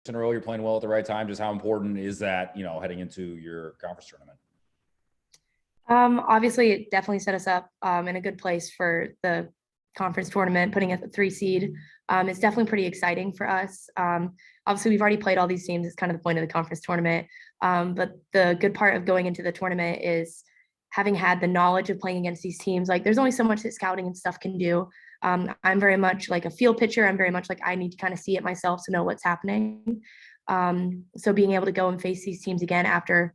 in a row, you're playing well at the right time. Just how important is that, heading into your conference tournament? Obviously, it definitely set us up in a good place for the conference tournament, putting us at the 3 seed. It's definitely pretty exciting for us. Obviously, we've already played all these teams. It's kind of the point of the conference tournament. But the good part of going into the tournament is having had the knowledge of playing against these teams. Like, there's only so much that scouting and stuff can do. I'm very much like a field pitcher. I'm very much like I need to kind of see it myself to know what's happening. So being able to go and face these teams again after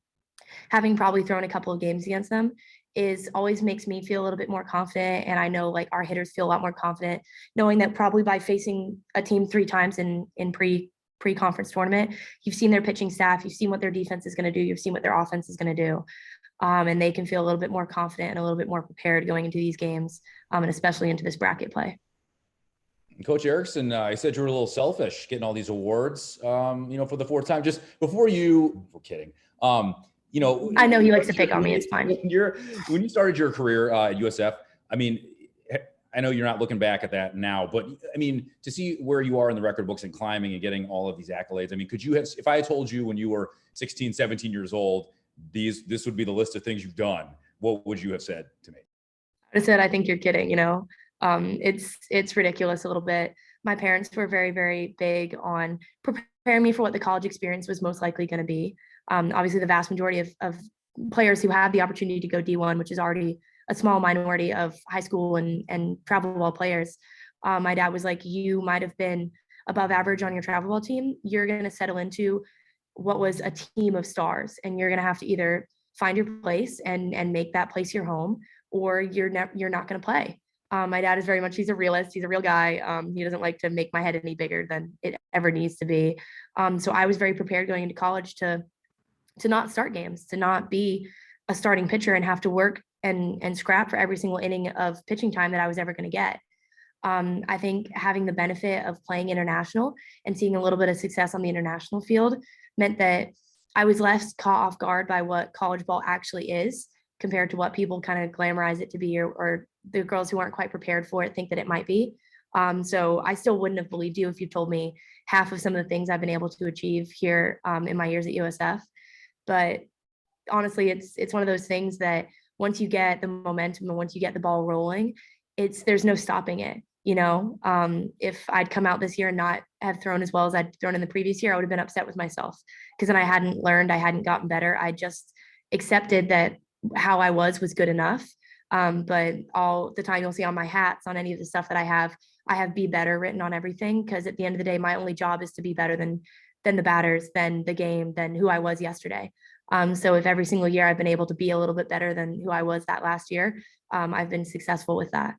having probably thrown a couple of games against them is always makes me feel a little bit more confident. And I know like our hitters feel a lot more confident knowing that probably by facing a team 3 times in pre-conference tournament, you've seen their pitching staff, you've seen what their defense is going to do, you've seen what their offense is going to do. And they can feel a little bit more confident and a little bit more prepared going into these games, and especially into this bracket play. Coach Erickson, I said you were a little selfish getting all these awards, for the 4th time. Just before we're kidding. I know he likes to pick on me. It's fine. When you started your career at USF, I mean, I know you're not looking back at that now, but I mean, to see where you are in the record books and climbing and getting all of these accolades, I mean, could you have, if I had told you when you were 16, 17 years old, this would be the list of things you've done, what would you have said to me? I said, I think you're kidding, it's ridiculous a little bit. My parents were very, very big on preparing me for what the college experience was most likely going to be. Obviously, the vast majority of players who have the opportunity to go D1, which is already a small minority of high school and travel ball players. My dad was like, you might have been above average on your travel ball team. You're going to settle into what was a team of stars, and you're going to have to either find your place and make that place your home, or you're not going to play. My dad is very much, he's a realist. He's a real guy. He doesn't like to make my head any bigger than it ever needs to be. So I was very prepared going into college to not start games, to not be a starting pitcher and have to work and scrap for every single inning of pitching time that I was ever going to get. I think having the benefit of playing international and seeing a little bit of success on the international field meant that I was less caught off guard by what college ball actually is compared to what people kind of glamorize it to be, or the girls who aren't quite prepared for it think that it might be. So I still wouldn't have believed you if you told me half of some of the things I've been able to achieve here in my years at USF. But honestly, it's one of those things that once you get the momentum and once you get the ball rolling, there's no stopping it. If I'd come out this year and not have thrown as well as I'd thrown in the previous year, I would have been upset with myself because then I hadn't learned, I hadn't gotten better. I just accepted that how I was good enough. But all the time you'll see on my hats, on any of the stuff that I have be better written on everything. Because at the end of the day, my only job is to be better than the batters, than the game, than who I was yesterday. So if every single year I've been able to be a little bit better than who I was that last year, I've been successful with that.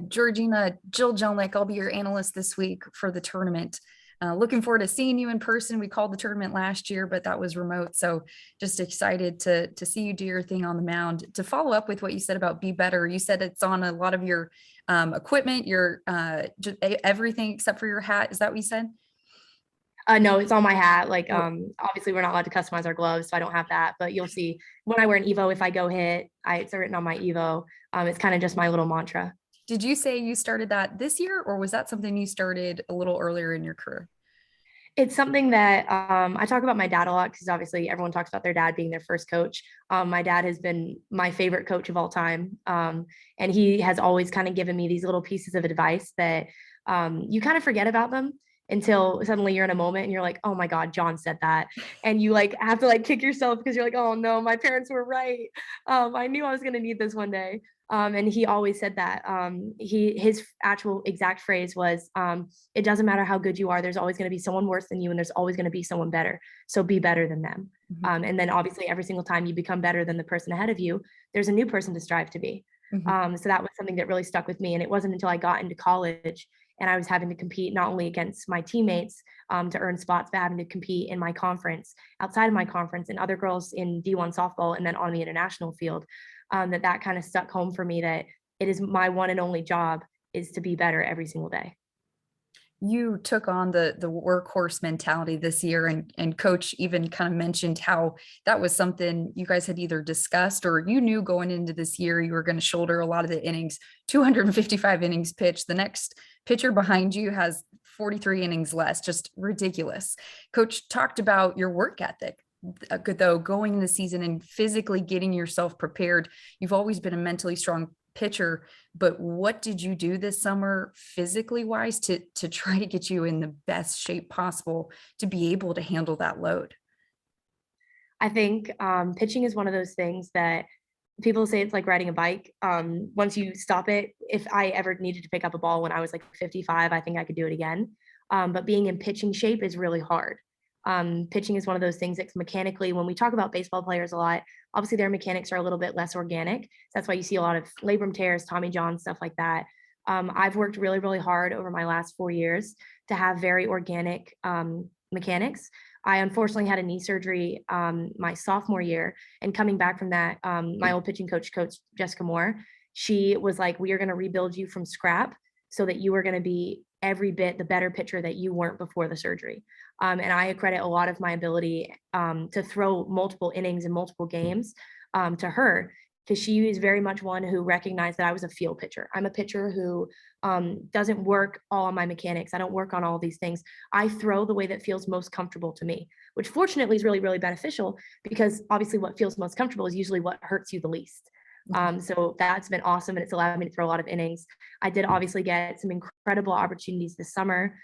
Georgina, Jill Jelnick, I'll be your analyst this week for the tournament. Looking forward to seeing you in person. We called the tournament last year, but that was remote. So just excited to see you do your thing on the mound. To follow up with what you said about Be Better, you said it's on a lot of your equipment, your everything except for your hat. Is that what you said? No, it's on my hat. Like, obviously we're not allowed to customize our gloves, so I don't have that, but you'll see when I wear an Evo, if I go hit, it's written on my Evo. It's kind of just my little mantra. Did you say you started that this year, or was that something you started a little earlier in your career? It's something that I talk about my dad a lot because obviously everyone talks about their dad being their first coach. My dad has been my favorite coach of all time. And he has always kind of given me these little pieces of advice that you kind of forget about them until suddenly you're in a moment and you're like, oh my God, John said that. And you like have to like kick yourself because you're like, oh no, my parents were right. I knew I was going to need this one day. And he always said that. His actual exact phrase was, it doesn't matter how good you are, there's always going to be someone worse than you, and there's always going to be someone better. So be better than them. Mm-hmm. And then obviously every single time you become better than the person ahead of you, there's a new person to strive to be. Mm-hmm. So that was something that really stuck with me. And it wasn't until I got into college and I was having to compete not only against my teammates to earn spots, but having to compete in my conference, outside of my conference, and other girls in D1 softball, and then on the international field, that kind of stuck home for me, that it is my one and only job is to be better every single day. you took on the workhorse mentality this year, and coach even kind of mentioned how that was something you guys had either discussed or you knew going into this year you were going to shoulder a lot of the innings. 255 innings pitched. The next pitcher behind you has 43 innings less. Just ridiculous. Coach talked about your work ethic, though, going in the season and physically getting yourself prepared. You've always been a mentally strong pitcher, but what did you do this summer physically wise to try to get you in the best shape possible to be able to handle that load? I think pitching is one of those things that people say it's like riding a bike. Once you stop it, if I ever needed to pick up a ball when I was like 55, I think I could do it again. But being in pitching shape is really hard. Pitching is one of those things that mechanically, when we talk about baseball players a lot, obviously their mechanics are a little bit less organic. So that's why you see a lot of labrum tears, Tommy John, stuff like that. I've worked really, really hard over my last 4 years to have very organic mechanics. I unfortunately had a knee surgery my sophomore year, and coming back from that, my old pitching coach, Coach Jessica Moore, she was like, "We are going to rebuild you from scrap so that you are going to be every bit the better pitcher that you weren't before the surgery." And I accredit a lot of my ability to throw multiple innings in multiple games to her, because she is very much one who recognized that I was a field pitcher. I'm a pitcher who doesn't work all on my mechanics. I don't work on all these things. I throw the way that feels most comfortable to me, which fortunately is really, really beneficial, because obviously what feels most comfortable is usually what hurts you the least. So that's been awesome, and it's allowed me to throw a lot of innings. I did obviously get some incredible opportunities this summer.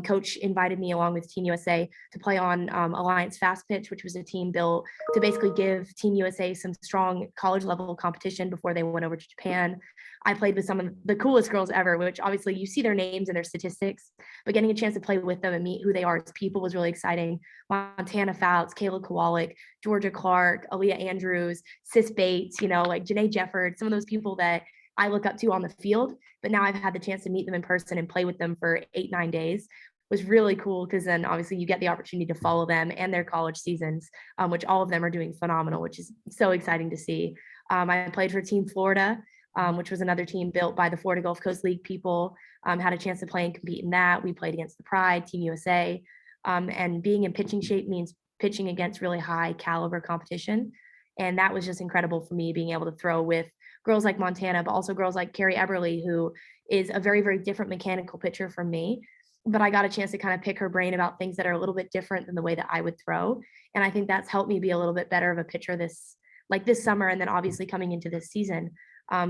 Coach invited me along with Team USA to play on Alliance Fast Pitch, which was a team built to basically give Team USA some strong college level competition before they went over to Japan. I played with some of the coolest girls ever, which obviously you see their names and their statistics, but getting a chance to play with them and meet who they are as people was really exciting. Montana Fouts, Kayla Kowalik, Georgia Clark, Aaliyah Andrews, Sis Bates, like Janae Jefford, some of those people that I look up to on the field, but now I've had the chance to meet them in person and play with them for 8-9 days. Was really cool, because then obviously you get the opportunity to follow them and their college seasons, which all of them are doing phenomenal, which is so exciting to see. I played for Team Florida, which was another team built by the Florida Gulf Coast League people. Had a chance to play and compete in that. We played against the Pride, Team USA, and being in pitching shape means pitching against really high caliber competition. And that was just incredible for me, being able to throw with girls like Montana, but also girls like Carrie Eberly, who is a very, very different mechanical pitcher from me. But I got a chance to kind of pick her brain about things that are a little bit different than the way that I would throw. And I think that's helped me be a little bit better of a pitcher this summer, and then obviously coming into this season,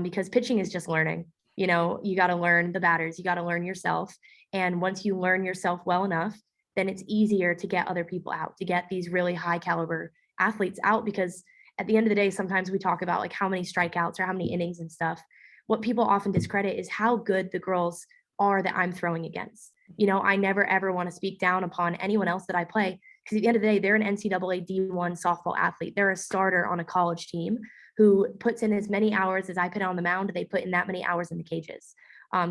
because pitching is just learning. You got to learn the batters, you got to learn yourself. And once you learn yourself well enough, then it's easier to get other people out, to get these really high caliber athletes out, because at the end of the day, sometimes we talk about like how many strikeouts or how many innings and stuff. What people often discredit is how good the girls are that I'm throwing against. I never ever want to speak down upon anyone else that I play, because at the end of the day, they're an NCAA D1 softball athlete. They're a starter on a college team who puts in as many hours as I put on the mound. They put in that many hours in the cages.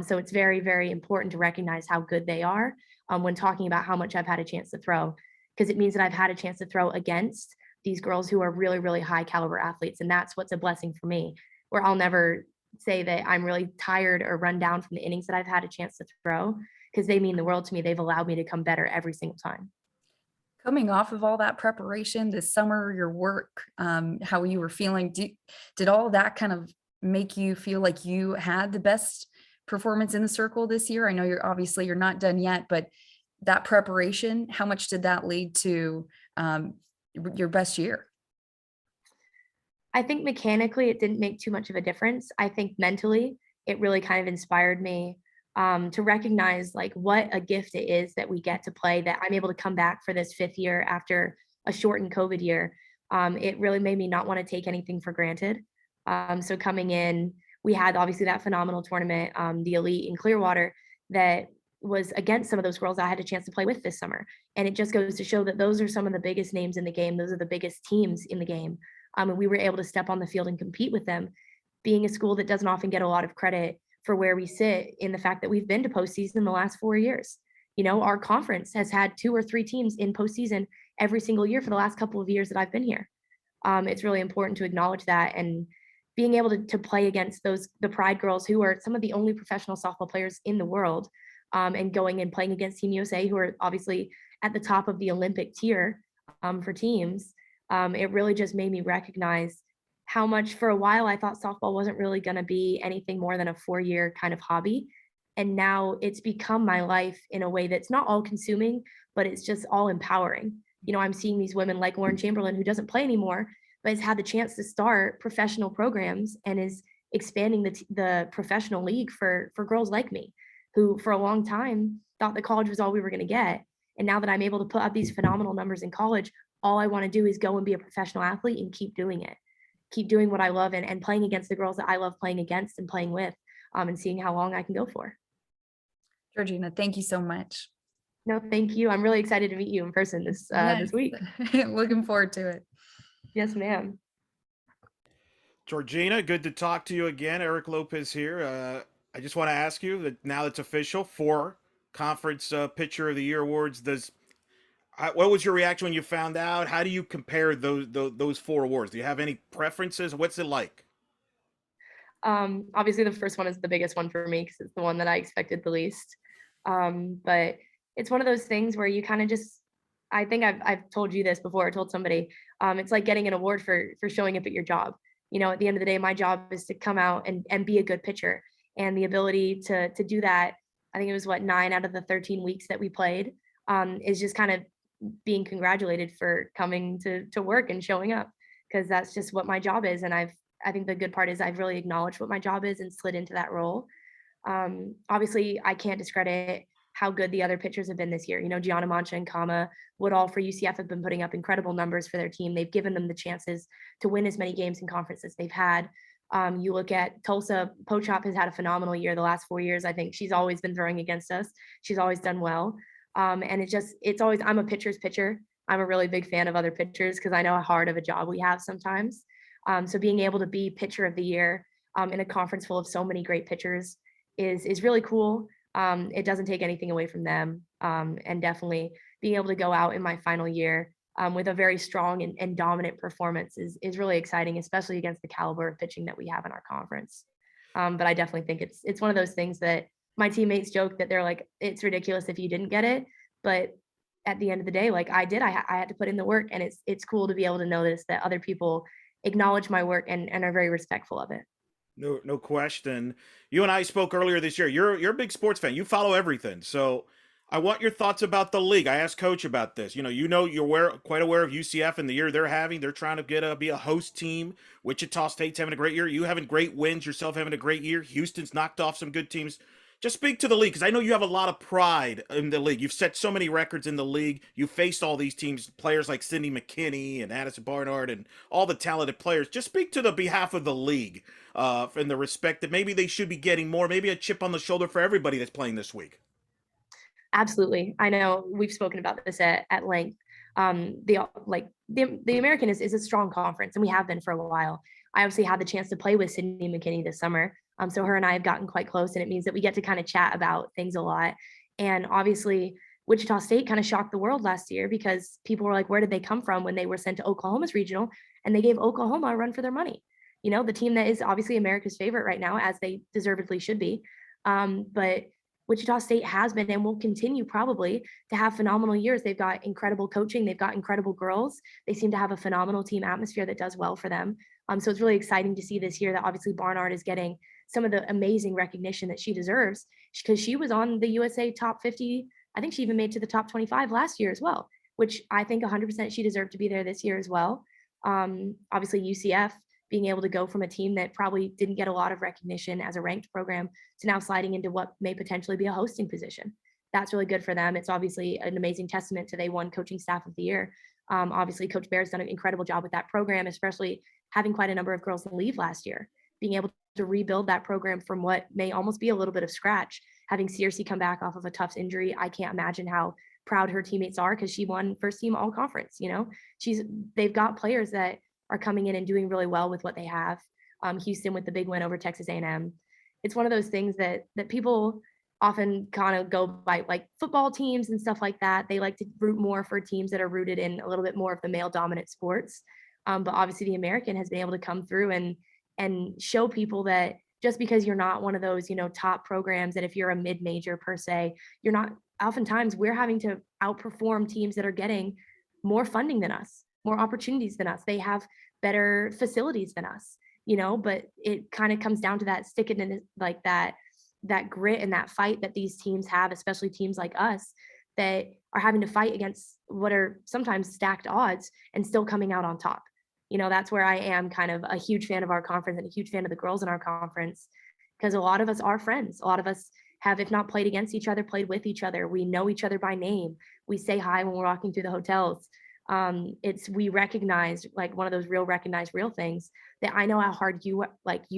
So it's very, very important to recognize how good they are when talking about how much I've had a chance to throw, because it means that I've had a chance to throw against these girls who are really, really high caliber athletes. And that's what's a blessing for me, where I'll never say that I'm really tired or run down from the innings that I've had a chance to throw, because they mean the world to me. They've allowed me to come better every single time. Coming off of all that preparation this summer, your work, how you were feeling, did all that kind of make you feel like you had the best performance in the circle this year? I know you're not done yet, but that preparation, how much did that lead to your best year? I think mechanically it didn't make too much of a difference. I think mentally it really kind of inspired me to recognize like what a gift it is that we get to play, that I'm able to come back for this 5th year after a shortened COVID year. It really made me not want to take anything for granted. So coming in, we had obviously that phenomenal tournament, the Elite in Clearwater, that was against some of those girls I had a chance to play with this summer. And it just goes to show that those are some of the biggest names in the game. Those are the biggest teams in the game. And we were able to step on the field and compete with them, being a school that doesn't often get a lot of credit for where we sit, in the fact that we've been to postseason the last 4 years. Our conference has had 2 or 3 teams in postseason every single year for the last couple of years that I've been here. It's really important to acknowledge that, and being able to play against the Pride girls, who are some of the only professional softball players in the world, and going and playing against Team USA, who are obviously at the top of the Olympic tier for teams. It really just made me recognize how much, for a while, I thought softball wasn't really going to be anything more than a 4-year kind of hobby. And now it's become my life in a way that's not all consuming, but it's just all empowering. You know, I'm seeing these women like Lauren Chamberlain, who doesn't play anymore, but has had the chance to start professional programs and is expanding the professional league for girls like me, who for a long time thought that college was all we were going to get. And now that I'm able to put up these phenomenal numbers in college, all I want to do is go and be a professional athlete and keep doing it, keep doing what I love, and playing against the girls that I love playing against and playing with, and seeing how long I can go for. Georgina, thank you so much. No, thank you. I'm really excited to meet you in person this week. Looking forward to it. Yes, ma'am. Georgina, good to talk to you again. Eric Lopez here. I just want to ask you that now it's official, 4 conference pitcher of the year awards. What was your reaction when you found out? How do you compare those 4 awards? Do you have any preferences? What's it like? Obviously the first one is the biggest one for me because it's the one that I expected the least. But it's one of those things where you kind of just, I think I've told you this before, I told somebody, it's like getting an award for showing up at your job. You know, at the end of the day, my job is to come out and be a good pitcher, and the ability to do that. I think it was 9 out of the 13 weeks that we played, is just kind of being congratulated for coming to work and showing up, because that's just what my job is. And I think the good part is I've really acknowledged what my job is and slid into that role. Obviously, I can't discredit how good the other pitchers have been this year. You know, Gianna Mancha and Kama Woodall for UCF have been putting up incredible numbers for their team. They've given them the chances to win as many games in conference as they've had. You look at Tulsa, Pochop has had a phenomenal year the last 4 years. I think she's always been throwing against us. She's always done well. And it's always, I'm a pitcher's pitcher. I'm a really big fan of other pitchers because I know how hard of a job we have sometimes. So being able to be pitcher of the year in a conference full of so many great pitchers is really cool. It doesn't take anything away from them. And definitely being able to go out in my final year with a very strong and dominant performance is really exciting, especially against the caliber of pitching that we have in our conference. But I definitely think it's one of those things that my teammates joke that they're like, it's ridiculous if you didn't get it. But at the end of the day, like I did, I had to put in the work, and it's cool to be able to notice that other people acknowledge my work and are very respectful of it. No question. You and I spoke earlier this year. You're a big sports fan. You follow everything. So I want your thoughts about the league. I asked Coach about this. You're quite aware of UCF and the year they're having. They're trying to be a host team. Wichita State's having a great year. You having great wins yourself, having a great year. Houston's knocked off some good teams. Just speak to the league, because I know you have a lot of pride in the league. You've set so many records in the league. You faced all these teams, players like Cindy McKinney and Addison Barnard and all the talented players. Just speak to the behalf of the league and the respect that maybe they should be getting more, maybe a chip on the shoulder for everybody that's playing this week. Absolutely. I know we've spoken about this at length. The American is a strong conference, and we have been for a while. I obviously had the chance to play with Cindy McKinney this summer. So her and I have gotten quite close, and it means that we get to kind of chat about things a lot. And obviously, Wichita State kind of shocked the world last year because people were like, where did they come from when they were sent to Oklahoma's regional? And they gave Oklahoma a run for their money. You know, the team that is obviously America's favorite right now, as they deservedly should be. But Wichita State has been and will continue probably to have phenomenal years. They've got incredible coaching. They've got incredible girls. They seem to have a phenomenal team atmosphere that does well for them. So it's really exciting to see this year that obviously Barnard is getting some of the amazing recognition that she deserves, because she was on the USA top 50. I think she even made to the top 25 last year as well, which I think 100% she deserved to be there this year as well. Obviously UCF being able to go from a team that probably didn't get a lot of recognition as a ranked program to now sliding into what may potentially be a hosting position. That's really good for them. It's obviously an amazing testament to they won coaching staff of the year. Obviously Coach Bear's done an incredible job with that program, especially having quite a number of girls leave last year, being able to rebuild that program from what may almost be a little bit of scratch. Having Searcy come back off of a tough injury, I can't imagine how proud her teammates are, because she won first team all conference. You know, they've got players that are coming in and doing really well with what they have. Houston with the big win over Texas A&M. It's one of those things that people often kind of go by, like football teams and stuff like that. They like to root more for teams that are rooted in a little bit more of the male dominant sports. But obviously the American has been able to come through and show people that just because you're not one of those, top programs that if you're a mid-major per se, you're not, oftentimes we're having to outperform teams that are getting more funding than us, more opportunities than us. They have better facilities than us, but it kind of comes down to that sticking in like that grit and that fight that these teams have, especially teams like us that are having to fight against what are sometimes stacked odds and still coming out on top. That's where I am kind of a huge fan of our conference and a huge fan of the girls in our conference, because a lot of us are friends. A lot of us have, if not played against each other, played with each other. We know each other by name. We say hi when we're walking through the hotels. We recognize, like, one of those recognized real things, that I know how hard you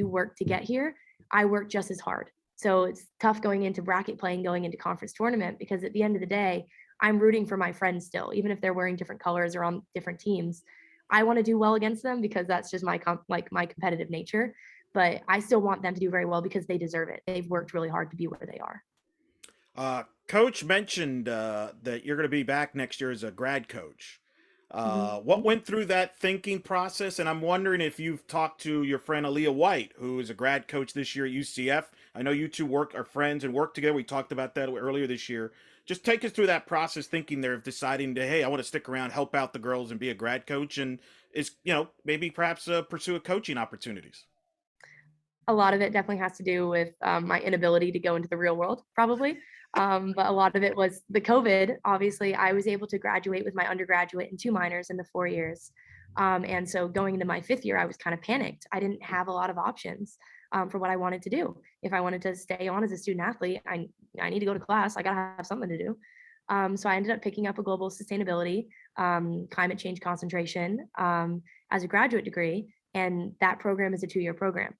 work to get here. I work just as hard. So it's tough going into bracket play and going into conference tournament, because at the end of the day, I'm rooting for my friends still, even if they're wearing different colors or on different teams. I want to do well against them because that's just my competitive nature, but I still want them to do very well because they deserve it. They've worked really hard to be where they are. Coach mentioned that you're going to be back next year as a grad coach. Mhm. What went through that thinking process? And I'm wondering if you've talked to your friend Aaliyah White, who is a grad coach this year at UCF. I know you two are friends and work together. We talked about that earlier this year. Just take us through that process, thinking there of deciding to, hey, I want to stick around, help out the girls, and be a grad coach, and maybe perhaps pursue a coaching opportunities. A lot of it definitely has to do with my inability to go into the real world, probably. But a lot of it was the COVID. Obviously, I was able to graduate with my undergraduate and 2 minors in the 4 years. And so going into my 5th year, I was kind of panicked. I didn't have a lot of options for what I wanted to do. If I wanted to stay on as a student athlete, I need to go to class. I got to have something to do. So I ended up picking up a global sustainability, climate change concentration as a graduate degree. And that program is a 2-year program.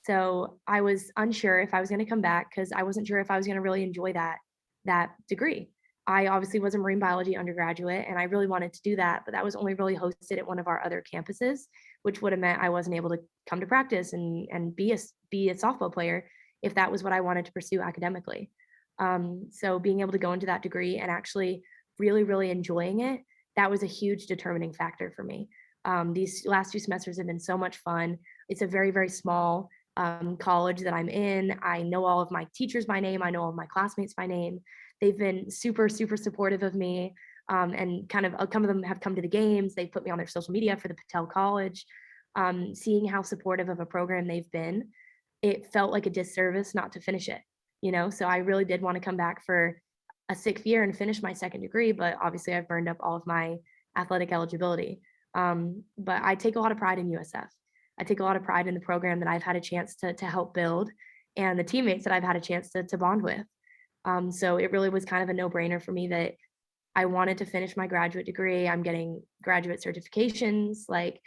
So I was unsure if I was going to come back because I wasn't sure if I was going to really enjoy that degree. I obviously was a marine biology undergraduate and I really wanted to do that, but that was only really hosted at one of our other campuses, which would have meant I wasn't able to come to practice and be a softball player if that was what I wanted to pursue academically. So being able to go into that degree and actually really, really enjoying it, that was a huge determining factor for me. These last 2 semesters have been so much fun. It's a very, very small college that I'm in. I know all of my teachers by name. I know all of my classmates by name. They've been super, super supportive of me. And kind of some of them have come to the games. They put me on their social media for the Patel College. Seeing how supportive of a program they've been, it felt like a disservice not to finish it, So I really did want to come back for a 6th year and finish my 2nd degree, but obviously I've burned up all of my athletic eligibility. But I take a lot of pride in USF. I take a lot of pride in the program that I've had a chance to help build and the teammates that I've had a chance to bond with. So it really was kind of a no-brainer for me that I wanted to finish my graduate degree. I'm getting graduate certifications. Like,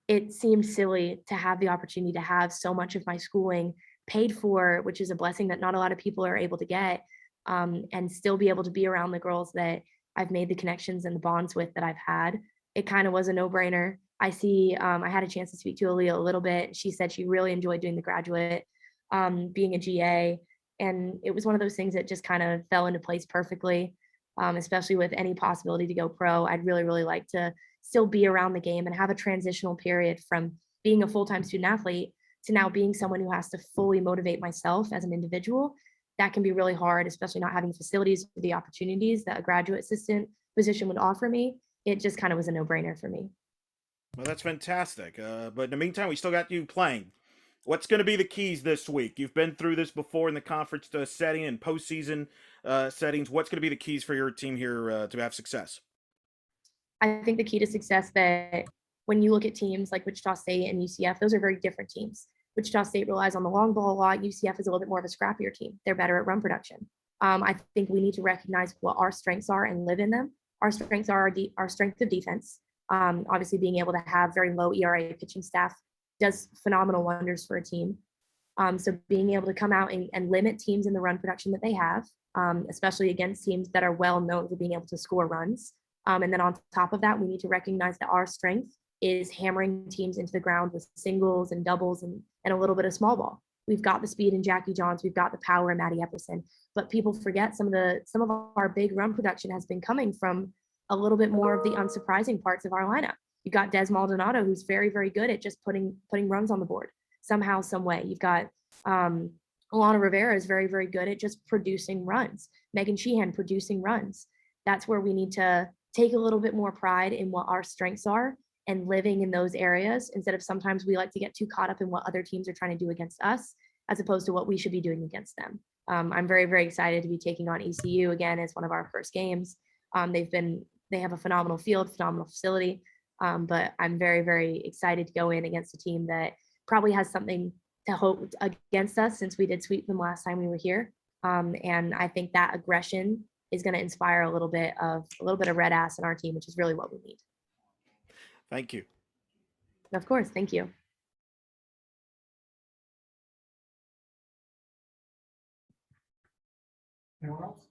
it seemed silly to have the opportunity to have so much of my schooling paid for, which is a blessing that not a lot of people are able to get, and still be able to be around the girls that I've made the connections and the bonds with that I've had. It kind of was a no-brainer. I had a chance to speak to Aaliyah a little bit. She said she really enjoyed doing the graduate, being a GA. And it was one of those things that just kind of fell into place perfectly, especially with any possibility to go pro. I'd really, really like to still be around the game and have a transitional period from being a full-time student athlete to now being someone who has to fully motivate myself as an individual. That can be really hard, especially not having facilities or the opportunities that a graduate assistant position would offer me. It just kind of was a no-brainer for me. Well, that's fantastic. But in the meantime, we still got you playing. What's going to be the keys this week? You've been through this before in the conference setting and postseason settings. What's going to be the keys for your team here to have success? I think the key to success, that when you look at teams like Wichita State and UCF, those are very different teams. Wichita State relies on the long ball a lot. UCF is a little bit more of a scrappier team. They're better at run production. I think we need to recognize what our strengths are and live in them. Our strengths are our strength of defense. Obviously, being able to have very low ERA pitching staff does phenomenal wonders for a team. So being able to come out and limit teams in the run production that they have, especially against teams that are well known for being able to score runs. And then on top of that, we need to recognize that our strength is hammering teams into the ground with singles and doubles and a little bit of small ball. We've got the speed in Jackie Johns. We've got the power in Maddie Epperson. But people forget some of our big run production has been coming from a little bit more of the unsurprising parts of our lineup. You got Des Maldonado, who's very, very good at just putting runs on the board. somehow, some way. You've got Alana Rivera is very, very good at just producing runs. Megan Sheehan producing runs. That's where we need to take a little bit more pride in what our strengths are and living in those areas, instead of sometimes we like to get too caught up in what other teams are trying to do against us, as opposed to what we should be doing against them. I'm very, very excited to be taking on ECU again as one of our first games. They have a phenomenal field, phenomenal facility, but I'm very, very excited to go in against a team that probably has something to hope against us, since we did sweep them last time we were here. And I think that aggression is going to inspire a little bit of red ass in our team, which is really what we need. Thank you. Of course. Thank you. Anyone else?